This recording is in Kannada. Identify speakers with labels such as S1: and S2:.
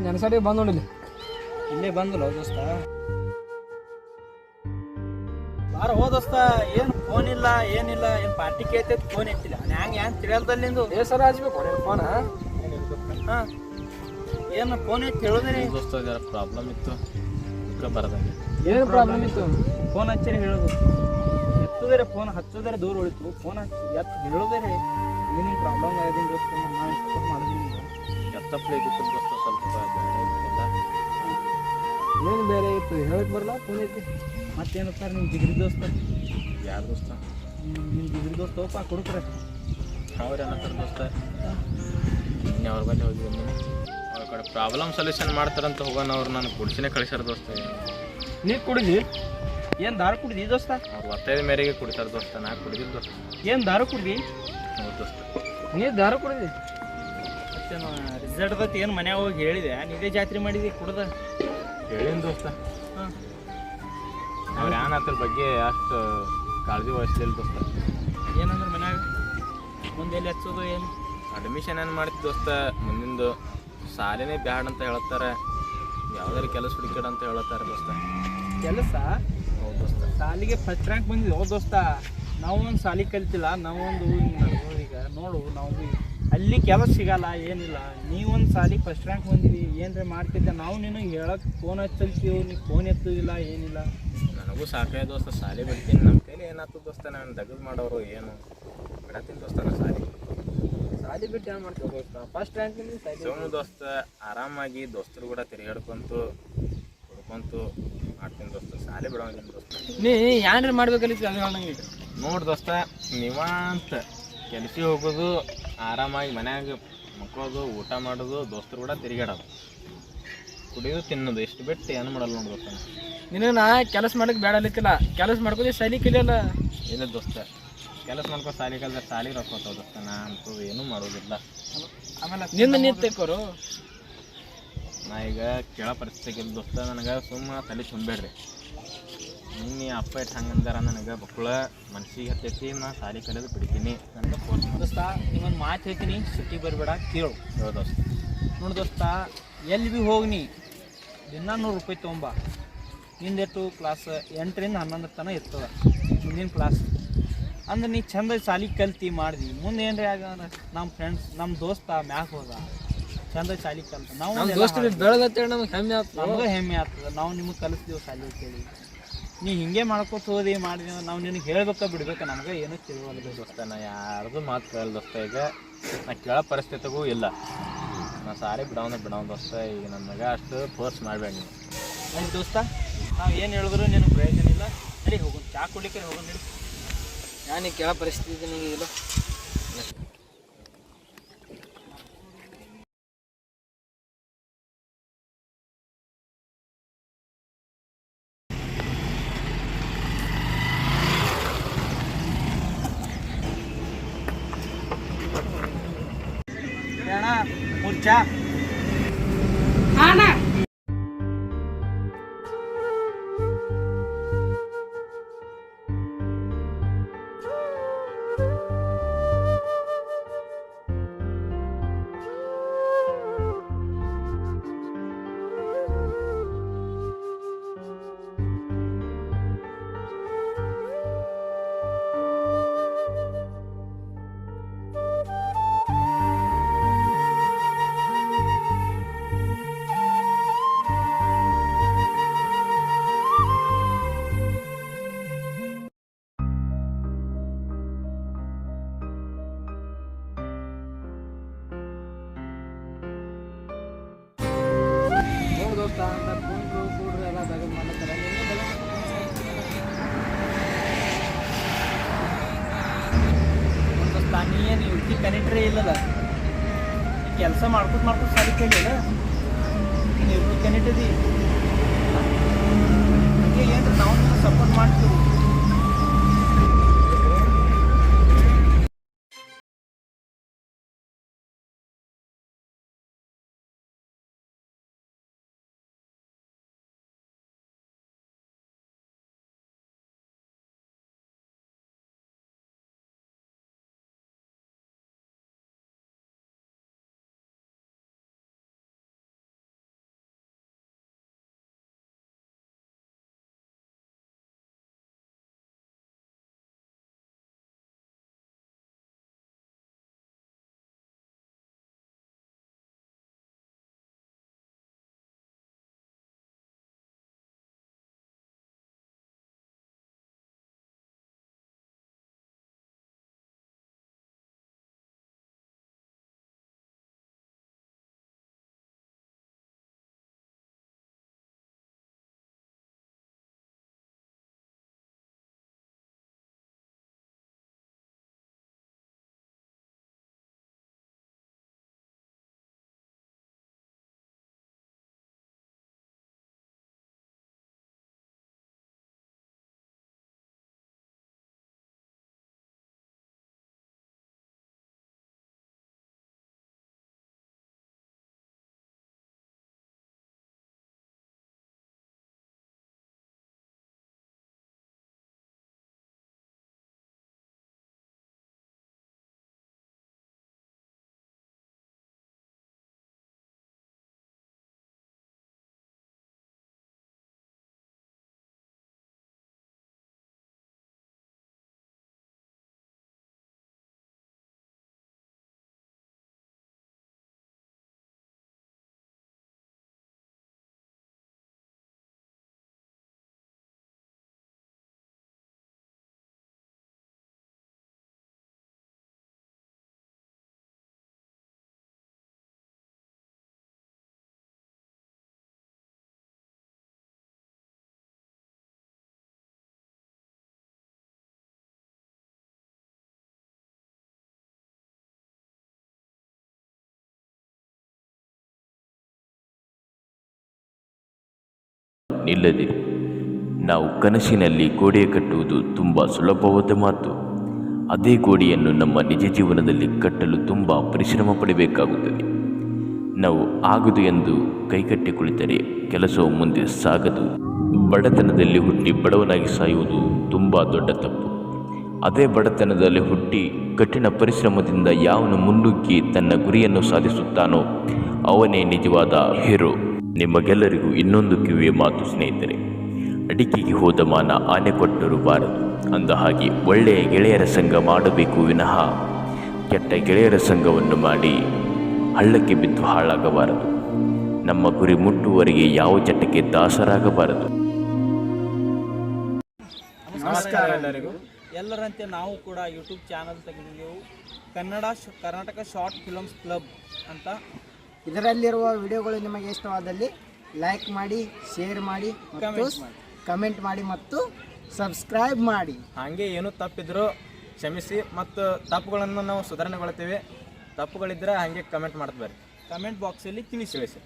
S1: ನೆನಸಡಿ ಬಂದ್ ನೋಡಿಲಿ
S2: ಇಲ್ಲೇ ಬಂದಲ್ಲ ದೋಸ್ತ ಬಾರ ದೋಸ್ತ ಏನು ಫೋನ್ ಇಲ್ಲ ಏನಿಲ್ಲ ಏನು ಪಾರ್ಟಿ ಕೇಳ್ತೈತಿ ಫೋನ್ ಎತ್ತಿಲ್ಲ ಹ್ಯಾಂಗ ಏನ್ ತಿಳಿಯಲ್ದಲ್ಲಿಂದು
S1: ಸರ ಹಚ್ಬೇಕು ಫೋನ್
S2: ಹಾಂ ಏನು ಫೋನ್ ಎತ್ತಿ ಹೇಳೋದ್ರಿ
S3: ದೋಸ್ತ ಜರ ಪ್ರಾಬ್ಲಮ್ ಇತ್ತು ಬರದಂಗೆ
S1: ಏನು ಪ್ರಾಬ್ಲಮ್ ಇತ್ತು
S2: ಫೋನ್ ಹಚ್ಚಿರಿ ಹೇಳೋದು ಎತ್ತುದರೆ ಫೋನ್ ಹಚ್ಚೋದರೆ ದೂರ ಉಳಿತು ಫೋನ್ ಎತ್ತು ಹೇಳೋದರೆ ಏನೇನು ಪ್ರಾಬ್ಲಮ್ ಆಗೋದಿಲ್ಲ ದೋಸ್ತ ನಾನು ಸಪೋರ್ಟ್ ಮಾಡಿದ್ದೀನಿ
S3: ಎತ್ತಪ್ಲೆ ಇದ್ದಿತ್ತು ದೋಸ್ತ ಸ್ವಲ್ಪ
S1: ಏನು ಬೇರೆ ಇತ್ತು ಹೇಳಕ್ ಬರಲ್ಲ ಫೋನ್ ಐತಿ
S2: ಮತ್ತೇನಂತಾರೆ ನಿಮ್ಮ ಜಿಗ್ರಿ ದೋಸ್ತ
S3: ಯಾರು ದೋಸ್ತ
S2: ನಿಮ್ಮ ಜಿಗ್ರಿ ದೋಸ್ತ ಹೋಗಪ್ಪ ಕೊಡ್ಕ್ರೆ
S3: ಅವ್ರು ಏನಂತಾರೆ ದೋಸ್ತ ನಿನ್ನೆ ಅವ್ರ ಬಳಿ ಹೋಗಿದ್ದೀನಿ ಅವ್ರ ಕಡೆ ಪ್ರಾಬ್ಲಮ್ ಸೊಲ್ಯೂಷನ್ ಮಾಡ್ತಾರಂತ ಹೋಗೋಣ ಅವ್ರು ನಾನು ಕುಡಿಸಿನೇ ಕಳಿಸ್ಯಾರ ದೋಸ್ತ
S2: ನೀ ಕುಡಿದಿ ಏನು ದಾರು ಕುಡಿದಿ ದೋಸ್ತ
S3: ಅವ್ರು ಒತ್ತಾಯದ ಮೇರೆಗೆ ಕುಡಿತಾರೆ ದೋಸ್ತ ನಾ ಕುಡಿದಿದ್ದು ದೋಸ್ತ
S2: ಏನು ದಾರು ಕುಡಿದಿ
S3: ಹೌದು ದೋಸ್ತ
S1: ನೀ ದಾರು ಕುಡಿದಿ
S2: ಮತ್ತೇನು ರಿಸಲ್ಟ್ ಬತ್ತು ಏನು ಮನ್ಯಾಗ ಹೋಗಿ ಹೇಳಿದೆ ನೀವೇ ಜಾತ್ರೆ ಮಾಡಿದಿ ಕುಡ್ದ
S3: ಹೇಳಿನ ದೋಸ್ತ
S2: ಹಾಂ
S3: ಅವ್ರು ಏನು ಅದ್ರ ಬಗ್ಗೆ ಅಷ್ಟು ಕಾಳಜಿ ವಹಿಸ್ಲಿಲ್ಲ ದೋಸ್ತ
S2: ಏನಂದ್ರೆ ಮನ್ಯಾಗ ಮುಂದೆ ಎಲ್ಲಿ ಹಚ್ಚೋದು ಏನು
S3: ಅಡ್ಮಿಷನ್ ಏನು ಮಾಡ್ತಿ ದೋಸ್ತ ಮುಂದಿಂದು ಸಾಲಿನೇ ಬ್ಯಾಡ್ ಅಂತ ಹೇಳ್ತಾರೆ ಯಾವ್ದಾರು ಕೆಲಸ ಹುಡುಕಿಡ ಅಂತ ಹೇಳ್ತಾರೆ ದೋಸ್ತ
S2: ಕೆಲಸ
S3: ಹೌದು ದೋಸ್ತ
S2: ಸಾಲಿಗೆ ಫಸ್ಟ್ ರ್ಯಾಂಕ್ ಬಂದಿದ್ದು ಹೌದು ದೋಸ್ತ ನಾವು ಒಂದು ಸಾಲಿ ಕಲ್ತಿಲ್ಲ ನಾವೊಂದು ಹಿಂಗೆ ನಡೆದು ಈಗ ನೋಡು ನಾವು ಅಲ್ಲಿ ಕೆಲಸ ಸಿಗಲ್ಲ ಏನಿಲ್ಲ ನೀವೊಂದು ಸಾಲಿ ಫಸ್ಟ್ ರ್ಯಾಂಕ್ ಬಂದಿವಿ ಏನರ ಮಾಡ್ತಿದ್ದೆ ನಾವು ನಿನಗೆ ಹೇಳಕ್ಕೆ ಫೋನ್ ಹಚ್ಚಲ್ತೀವಿ ನೀವು ಫೋನ್ ಎತ್ತೋದಿಲ್ಲ ಏನಿಲ್ಲ
S3: ನನಗೂ ಸಾಕಾಯ ದೋಸ್ತ ಸಾಲಿ ಬಿಡ್ತೀನಿ ನಮ್ಮ ಕೈಲಿ ಏನಾಗ್ತದೆ ದೋಸ್ತ ನಾನು ದಗದು ಮಾಡೋರು ಏನು ಬಿಡತ್ತೀನಿ ದೋಸ್ತ ನಾನು
S1: ಸಾಲಿ ಬಿಟ್ಟು ಏನು ಮಾಡ್ತೀವಿ ದೋಸ್ತ ಫಸ್ಟ್ ರ್ಯಾಂಕ್
S3: ಸುಮ್ಮನೆ ದೋಸ್ತ ಆರಾಮಾಗಿ ದೋಸ್ತರು ಕೂಡ ತಿರುಗಾಡ್ಕೊಂತು ಹುಡ್ಕೊಂತು ಮಾಡ್ತೀನಿ ದೋಸ್ತ ಸಾಲಿ ಬಿಡೋಂಗಿಲ್ಲ ದೋಸ್ತ
S1: ನೀ ಏನ್ರ ಮಾಡ್ಬೇಕಲ್ಲಿತ್ತು ಅದು ಹೇಳಂಗೆ
S3: ನೋಡಿ ದೋಸ್ತ ನೀವಂತ ಕೆಲಸ ಹೋಗೋದು ಆರಾಮಾಗಿ ಮನ್ಯಾಗ ಮಕ್ಕೋದು ಊಟ ಮಾಡೋದು ದೋಸ್ತರು ಕೂಡ ತಿರುಗಾಡೋದು ಕುಡಿಯೋದು ತಿನ್ನೋದು ಎಷ್ಟು ಬಿಟ್ಟು ಏನು ಮಾಡಲ್ಲ ನೋಡಿ ದೋಸ್ತ
S1: ನಿನಗೆ ನಾ ಕೆಲಸ ಮಾಡಕ್ಕೆ ಬೇಡಲಿಕ್ಕಿಲ್ಲ ಕೆಲಸ ಮಾಡ್ಕೋದು ಸಾಲಿ ಕಲಿಯಲ್ಲ
S3: ಇಲ್ಲ ದೋಸ್ತ ಕೆಲಸ ಮಾಡ್ಕೋ ಸಾಲಿ ಕಲ್ದ ಸಾಲಿಗೆ ರೊಕ್ಕೋತಾವ ದೋಸ್ತ ನಾ ಅಂತೂ ಏನೂ ಮಾಡೋದಿಲ್ಲ
S1: ಆಮೇಲೆ ನಿನ್ನ ನಿಂತೇಕೋರು
S3: ನಾ ಈಗ ಕೇಳೋ ಪರಿಸ್ಥಿತಿ ದೋಸ್ತ ನನಗೆ ಸುಮ್ಮ ತಲೆ ತುಂಬೇಡ್ರಿ ನಿನ್ನೆ ಅಪ್ಪ ಇಟ್ಟು ಹಂಗಂದಾರ ನನಗೆ ಮಕ್ಕಳ ಮನ್ಸಿಗೆ ಹತ್ತೈತಿ ನಾ ಸಾಲಿ ಕಲಿಯೋದು ಬಿಡ್ತೀನಿ ನನಗೆ ಫೋರ್ಸ್
S2: ದೋಸ್ತ ನೀವೊಂದು ಮಾತು ಹೇಳ್ತೀನಿ ಸಿಟಿ ಬರಬೇಡ ಕೇಳು
S3: ಹೇಳು ದೋಸ್ತ
S2: ನೋಡಿ ದೋಸ್ತ ಎಲ್ಲಿ ಭೀ ಹೋಗಿ ನೀ ದಿನ ₹100 ತೊಗೊಂಬ ನಿಂದೆಟ್ಟು ಕ್ಲಾಸ್ 8ರಿಂದ 11 ತನಕ ಇರ್ತದೆ ಮುಂದಿನ ಕ್ಲಾಸ್ ಅಂದ್ರೆ ನೀ ಚಂದ ಸಾಲಿ ಕಲ್ತಿ ಮಾಡ್ದಿ ಮುಂದೆ ಏನ್ರಿ ಆಗ ನಮ್ಮ ಫ್ರೆಂಡ್ಸ್ ನಮ್ಮ ದೋಸ್ತ ಮ್ಯಾಗ ಹೋದ ಚಂದ ಸಾಲಿ ಕಲ್ತ ನಾವು
S1: ದೋಸ್ತರು ಬೆಳೆದತ್ತೇಳಿ ನಮ್ಗೆ ಹೆಮ್ಮೆ ಆಗ್ತದೆ
S2: ನಮ್ಗೆ ಹೆಮ್ಮೆ ಆಗ್ತದೆ ನಾವು ನಿಮಗೆ ಕಲಿಸ್ತೀವಿ ಸಾಲಿ ಕೇಳಿ ನೀ ಹಿಂಗೆ ಮಾಡ್ಕೊತ ಹೋದಿ ಮಾಡಿದ್ವಿ ನಾವು ನಿನಗೆ ಹೇಳ್ಬೇಕಾ ಬಿಡ್ಬೇಕಾ ನಮ್ಗೆ ಏನೂ ತಿಳಿವಲ್ಲ
S3: ದೋಸ್ತ ನಾ ಯಾರ್ದು ಮಾತು ಕೇಳಲ್ಲ ದೋಸ್ತ ಈಗ ನಾ ಕೇಳೋ ಪರಿಸ್ಥಿತಿಗೂ ಇಲ್ಲ ನಾ ಸಾರಿ ಬಿಡೋಣ ದೋಸ್ತ ಈಗ ನನಗೆ ಅಷ್ಟು ಫೋರ್ಸ್ ಮಾಡಬೇಡ ನೀವು
S2: ಅಲ್ಲಿ ದೋಸ್ತ ನಾವು ಏನು ಹೇಳಿದ್ರು ನಿನಗೆ ಪ್ರಯೋಜನ ಇಲ್ಲ ನಡಿ ಹೋಗೋಣ ಚಾ ಕುಡ್ಲಿಕ್ಕೆ ಹೋಗೋಣ ನಡಿ
S1: ನಾನು ಕೇಳೋ ಪರಿಸ್ಥಿತಿ ನಿನಗೆ ಇಲ್ಲ
S2: ಅಣ್ಣ 3 ಚಾ
S4: ಅಣ್ಣ
S1: ದೋಸ್ತ ಅಂತ ಕುಂಡ್ರು ಕೂಡ್ರು ಎಲ್ಲ ದಗದ್ ಮಾಡ್ತಾರೆ
S2: ದೋಸ್ತ ನೀ ಏನು ಯುಕ್ತಿ ಕನೆಕ್ಟ್ರೇ ಇಲ್ಲದ ಕೆಲಸ ಮಾಡ್ಕೊತ ಸಾಲಿ ಕೇಳಿಲ್ಲ ನೀನು ಯುಕ್ತಿ ಕನೆಕ್ಟ್ ಇದೀ ಏನ್ರಿ ನಾವು ಸಪೋರ್ಟ್ ಮಾಡ್ತೀವಿ
S4: ನಿಲ್ಲದಿರಿ. ನಾವು ಕನಸಿನಲ್ಲಿ ಗೋಡೆ ಕಟ್ಟುವುದು ತುಂಬ ಸುಲಭವಾದ ಮಾತು. ಅದೇ ಗೋಡೆಯನ್ನು ನಮ್ಮ ನಿಜ ಜೀವನದಲ್ಲಿ ಕಟ್ಟಲು ತುಂಬ ಪರಿಶ್ರಮ ಪಡಬೇಕಾಗುತ್ತದೆ. ನಾವು ಆಗದು ಎಂದು ಕೈಕಟ್ಟಿ ಕುಳಿತರೆ ಕೆಲಸವು ಮುಂದೆ ಸಾಗದು. ಬಡತನದಲ್ಲಿ ಹುಟ್ಟಿ ಬಡವನಾಗಿ ಸಾಯುವುದು ತುಂಬ ದೊಡ್ಡ ತಪ್ಪು. ಅದೇ ಬಡತನದಲ್ಲಿ ಹುಟ್ಟಿ ಕಠಿಣ ಪರಿಶ್ರಮದಿಂದ ಯಾವನು ಮುನ್ನುಗ್ಗಿ ತನ್ನ ಗುರಿಯನ್ನು ಸಾಧಿಸುತ್ತಾನೋ ಅವನೇ ನಿಜವಾದ ಹೀರೋ. ನಿಮಗೆಲ್ಲರಿಗೂ ಇನ್ನೊಂದು ಕಿವಿಯ ಮಾತು ಸ್ನೇಹಿತರೆ, ಅಡಿಕೆಗೆ ಹೋದ ಮಾನ ಆನೆ ಕೊಟ್ಟರೂ ಬಾರದು. ಅಂದ ಹಾಗೆ ಒಳ್ಳೆಯ ಗೆಳೆಯರ ಸಂಘ ಮಾಡಬೇಕು ವಿನಃ ಕೆಟ್ಟ ಗೆಳೆಯರ ಸಂಘವನ್ನು ಮಾಡಿ ಹಳ್ಳಕ್ಕೆ ಬಿದ್ದು ಹಾಳಾಗಬಾರದು. ನಮ್ಮ ಗುರಿ ಮುಟ್ಟುವವರೆಗೆ ಯಾವ ಚಟಕ್ಕೆ ದಾಸರಾಗಬಾರದು.
S3: ನಮಸ್ಕಾರ ಎಲ್ಲರಿಗೂ.
S2: ಎಲ್ಲರಂತೆ ನಾವು ಕೂಡ ಯೂಟ್ಯೂಬ್ ಚಾನಲ್ ತೆಗೆದಿದ್ದೆವು, ಕರ್ನಾಟಕ ಶಾರ್ಟ್ ಫಿಲಮ್ಸ್ ಕ್ಲಬ್ ಅಂತ.
S1: ಇದರಲ್ಲಿರುವ ವಿಡಿಯೋಗಳು ನಿಮಗೆ ಇಷ್ಟವಾದಲ್ಲಿ ಲೈಕ್ ಮಾಡಿ, ಶೇರ್ ಮಾಡಿ, ಕಮೆಂಟ್ ಮಾಡಿ ಮತ್ತು ಸಬ್ಸ್ಕ್ರೈಬ್ ಮಾಡಿ.
S3: ಹಾಗೆ ಏನೂ ತಪ್ಪಿದ್ರು ಕ್ಷಮಿಸಿ, ಮತ್ತು ತಪ್ಪುಗಳನ್ನು ನಾವು ಸುಧಾರಣೆಗೊಳ್ತೇವೆ. ತಪ್ಪುಗಳಿದ್ದರೆ ಹಾಗೆ ಕಮೆಂಟ್ ಮಾಡ್ತಾರೆ,
S2: ಕಮೆಂಟ್ ಬಾಕ್ಸಲ್ಲಿ ತಿಳಿಸಿ.